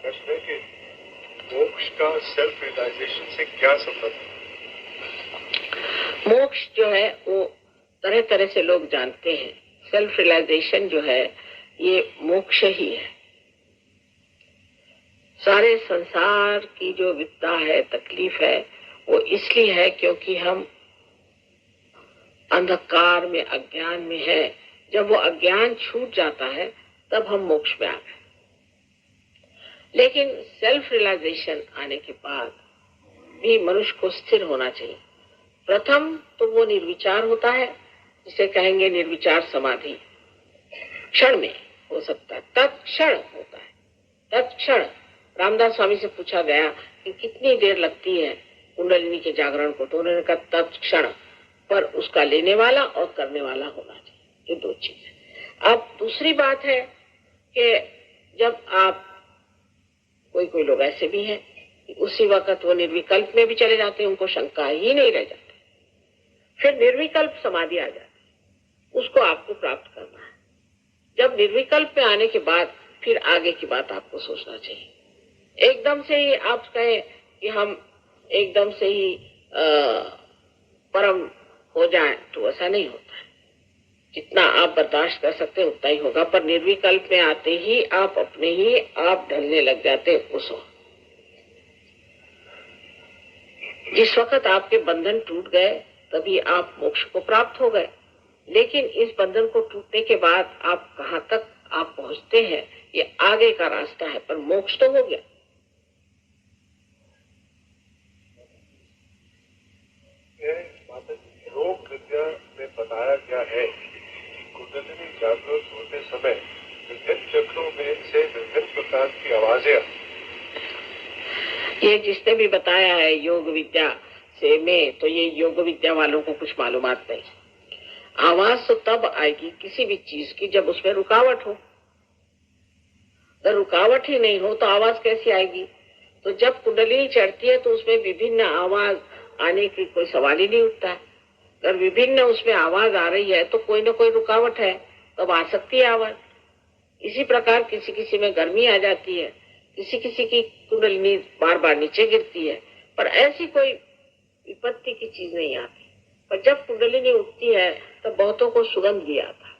प्रश्न है कि मोक्ष का सेल्फ रियलाइजेशन से क्या संबंध है? मोक्ष जो है वो तरह तरह से लोग जानते हैं। सेल्फ रियलाइजेशन जो है ये मोक्ष ही है। सारे संसार की जो विपदा है, तकलीफ है, वो इसलिए है क्योंकि हम अंधकार में, अज्ञान में है। जब वो अज्ञान छूट जाता है तब हम मोक्ष में आ गए। लेकिन सेल्फ रियलाइजेशन आने के बाद भी मनुष्य को स्थिर होना चाहिए। प्रथम तो वो निर्विचार होता है, जिसे कहेंगे निर्विचार समाधि। क्षण में हो सकता है, तत्क्षण होता है। तत्क्षण रामदास स्वामी से पूछा गया कि कितनी देर लगती है कुंडलिनी के जागरण को, तो उन्होंने कहा तत्क्षण, पर उसका लेने वाला और करने वाला होना चाहिए। ये दो चीज है। अब दूसरी बात है कि जब आप कोई लोग ऐसे भी हैं कि उसी वक्त वो निर्विकल्प में भी चले जाते हैं, उनको शंका ही नहीं रह जाती। फिर निर्विकल्प समाधि आ जाती, उसको आपको प्राप्त करना है। जब निर्विकल्प में आने के बाद फिर आगे की बात आपको सोचना चाहिए। एकदम से ही आप कहें कि हम एकदम से ही परम हो जाए, तो ऐसा नहीं होता है। जितना आप बर्दाश्त कर सकते हैं उतना ही होगा, पर निर्विकल्प में आते ही आप अपने ही आप ढलने लग जाते हैं उस वक्त। जिस वक्त आपके बंधन टूट गए तभी आप मोक्ष को प्राप्त हो गए। लेकिन इस बंधन को टूटने के बाद आप कहां तक आप पहुंचते हैं, ये आगे का रास्ता है, पर मोक्ष तो हो गया। योग विद्या में बताया गया है कि कुंडलिनी जागृत होते समय विभिन्न चक्रों में से विभिन्न प्रकार की आवाजें। ये जिसने भी बताया है योग विद्या से में, तो ये योग विद्या वालों को कुछ मालूमात नहीं। आवाज तो तब आएगी किसी भी चीज की जब उसमें रुकावट हो। अगर रुकावट ही नहीं हो तो आवाज कैसी आएगी? तो जब कुंडलिनी चढ़ती है तो उसमें विभिन्न आवाज आने की कोई सवाल ही नहीं उठता है। अगर विभिन्न उसमें आवाज आ रही है तो कोई ना कोई रुकावट है, तब आ सकती है आवाज। इसी प्रकार किसी किसी में गर्मी आ जाती है, किसी किसी की कुंडलिनी बार बार नीचे गिरती है, पर ऐसी कोई विपत्ति की चीज नहीं आती। पर जब कुंडलिनी उठती है तब बहुतों को सुगंध भी आता है,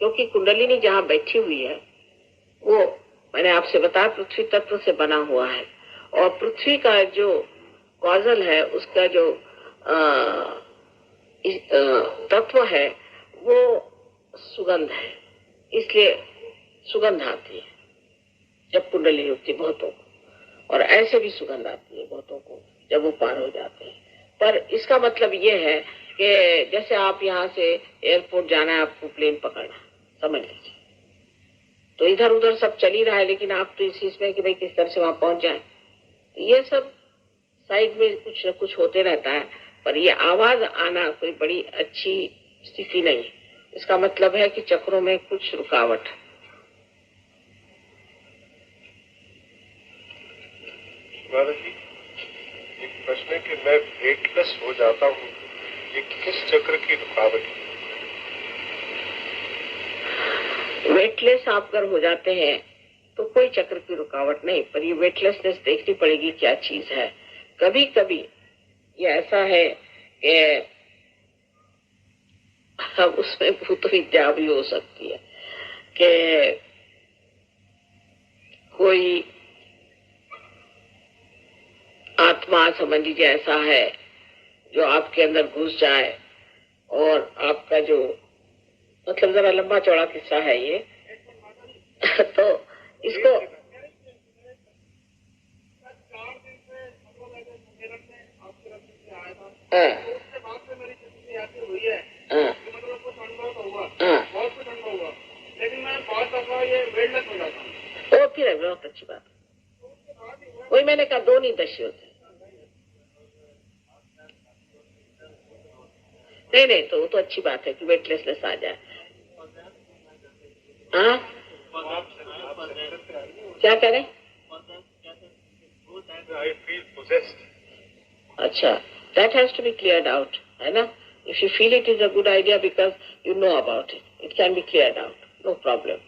क्योंकि कुंडलिनी जहाँ बैठी हुई है वो मैंने आपसे बताया पृथ्वी तत्व से बना हुआ है, और पृथ्वी का जो कॉजल है, उसका जो तत्व है वो सुगंध है, इसलिए सुगंध आती है जब कुंडलिनी उठती बहुतों को, और ऐसे भी सुगंध आती है बहुतों को जब वो पार हो जाते हैं। पर इसका मतलब ये है कि जैसे आप यहाँ से एयरपोर्ट जाना है, आपको प्लेन पकड़ना, समझ लीजिए, तो इधर उधर सब चल ही रहा है, लेकिन आप तो इस चीज में कि भाई किस तरह से वहां पहुंच जाए, तो ये सब साइड में कुछ न कुछ होते रहता है। पर ये आवाज आना कोई बड़ी अच्छी स्थिति नहीं है। इसका मतलब है कि चक्रों में कुछ रुकावट है। एक प्रश्न है कि मैं वेटलेस हो जाता हूँ, ये किस चक्र की रुकावट है? वेटलेस आप अगर हो जाते हैं तो कोई चक्र की रुकावट नहीं, पर ये वेटलेसनेस देखनी पड़ेगी क्या चीज है। कभी कभी ये ऐसा है कि उसमें भूत विद्या भी हो सकती है कि कोई आत्मा समझ लीजिए ऐसा है जो आपके अंदर घुस जाए, और आपका जो मतलब जरा लंबा चौड़ा किस्सा है ये तो इसको फिर बहुत अच्छी बात। वही मैंने कहा, दो नहीं दशे होते। नहीं तो वो तो अच्छी बात है कि वेटलेसनेस आ जाए। हाँ, क्या करें? अच्छा, that has to be cleared out, है ना? If you feel it is a good idea because you know about it, it can be cleared out, no problem.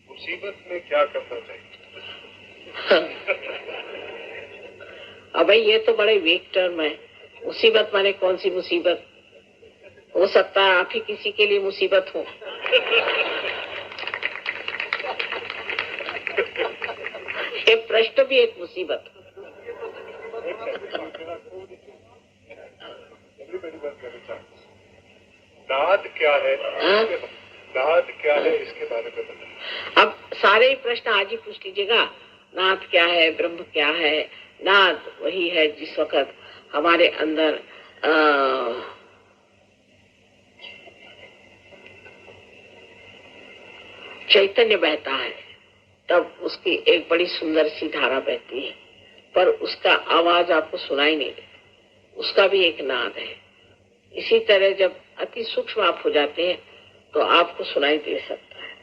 मुसीबत में क्या करना चाहिए? अब भाई ये तो बड़े वीक टर्म है। मुसीबत माने कौन सी मुसीबत? हो सकता है आप ही किसी के लिए मुसीबत हो। ये प्रश्न भी एक मुसीबत। नाद क्या है? नाद क्या है इसके बारे में बताइए। अब सारे ही प्रश्न आज ही पूछ लीजिएगा। नाद क्या है, ब्रह्म क्या है? नाद वही है जिस वक्त हमारे अंदर चैतन्य बहता है, तब उसकी एक बड़ी सुंदर सी धारा बहती है, पर उसका आवाज आपको सुनाई नहीं देता। उसका भी एक नाद है। इसी तरह जब अति सूक्ष्म आप हो जाते हैं तो आपको सुनाई दे सकता है।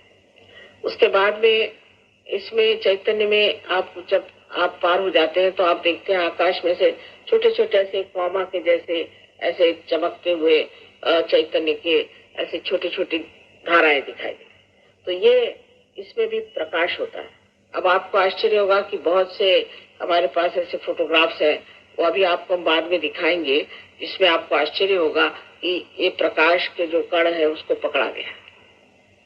उसके बाद में इसमें चैतन्य में आप जब आप पार हो जाते हैं तो आप देखते हैं आकाश में से छोटे छोटे ऐसे कौमा के जैसे ऐसे चमकते हुए चैतन्य के ऐसे छोटे छोटे धाराएं दिखाई देती। तो ये इसमें भी प्रकाश होता है। अब आपको आश्चर्य होगा कि बहुत से हमारे पास ऐसे फोटोग्राफ्स हैं, वो अभी आपको हम बाद में दिखाएंगे, जिसमें आपको आश्चर्य होगा कि ये प्रकाश के जो कण है उसको पकड़ा गया।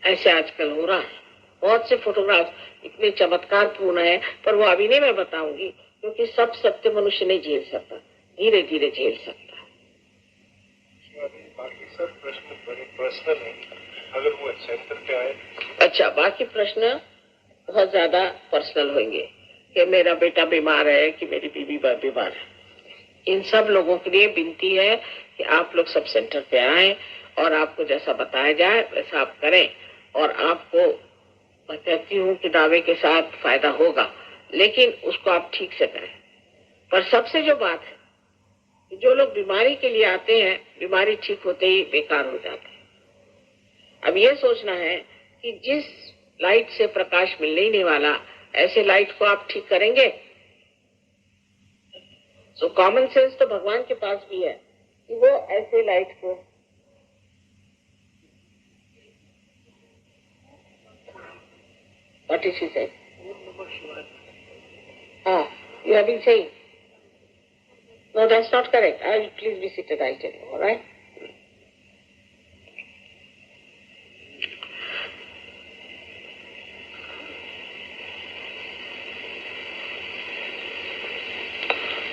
ऐसे आजकल हो रहा है। बहुत से फोटोग्राफ इतने चमत्कार पूर्ण है, पर वो अभी नहीं मैं बताऊंगी, क्योंकि सब सत्य मनुष्य नहीं झेल सकता, धीरे धीरे झेल सकता है। बाकी सब प्रश्न बड़े पर्सनल है, अगर वो सेंटर पे आए। अच्छा, बाकी प्रश्न बहुत ज्यादा पर्सनल होंगे कि मेरा बेटा बीमार है, कि मेरी बीवी बीमार है। इन सब लोगों के लिए विनती है कि आप लोग सब सेंटर पे आए और आपको जैसा बताया जाए वैसा आप करें। और आपको मैं कहती हूँ कि दावे के साथ फायदा होगा, लेकिन उसको आप ठीक से करें। पर सबसे जो बात है कि जो लोग बीमारी के लिए आते हैं, बीमारी ठीक होते ही बेकार हो जाते हैं। अब ये सोचना है कि जिस लाइट से प्रकाश मिलने ही नहीं वाला, ऐसे लाइट को आप ठीक करेंगे? सो कॉमन सेंस तो भगवान के पास भी है कि वो ऐसे लाइट को What is he saying? You have been saying. No, that's not correct. Please be seated, I tell you, all right?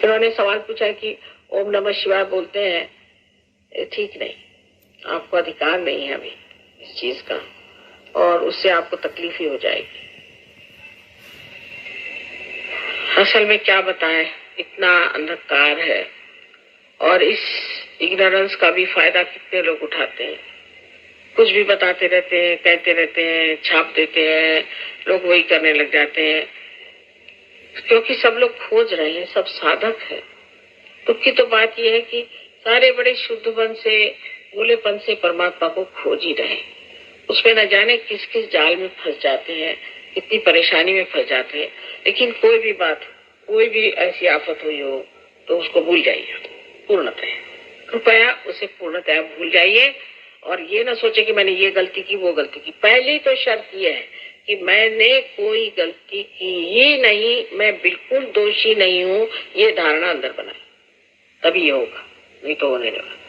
उन्होंने सवाल पूछा कि ओम नमः शिवाय बोलते हैं, ठीक नहीं, आपको अधिकार नहीं है अभी इस चीज का, और उससे आपको तकलीफ ही हो जाएगी। असल में क्या बताएं, इतना अंधकार है, और इस इग्नोरेंस का भी फायदा कितने लोग उठाते हैं। कुछ भी बताते रहते हैं, कहते रहते हैं, छाप देते हैं, लोग वही करने लग जाते हैं, क्योंकि सब लोग खोज रहे हैं, सब साधक है। दुख की तो बात यह है कि सारे बड़े शुद्धपन से, भोलेपन से परमात्मा को खोज ही रहे, उसमें न जाने किस किस जाल में फंस जाते हैं, कितनी परेशानी में फंस जाते हैं। लेकिन कोई भी बात, कोई भी ऐसी आफत हुई हो तो उसको भूल जाइए पूर्णतः, कृपया उसे पूर्णतः भूल जाइए। और ये ना सोचे कि मैंने ये गलती की, वो गलती की। पहली तो शर्त ये है कि मैंने कोई गलती की ही नहीं, मैं बिल्कुल दोषी नहीं हूँ, ये धारणा अंदर बनाए, तभी ये होगा, नहीं तो होने लगा।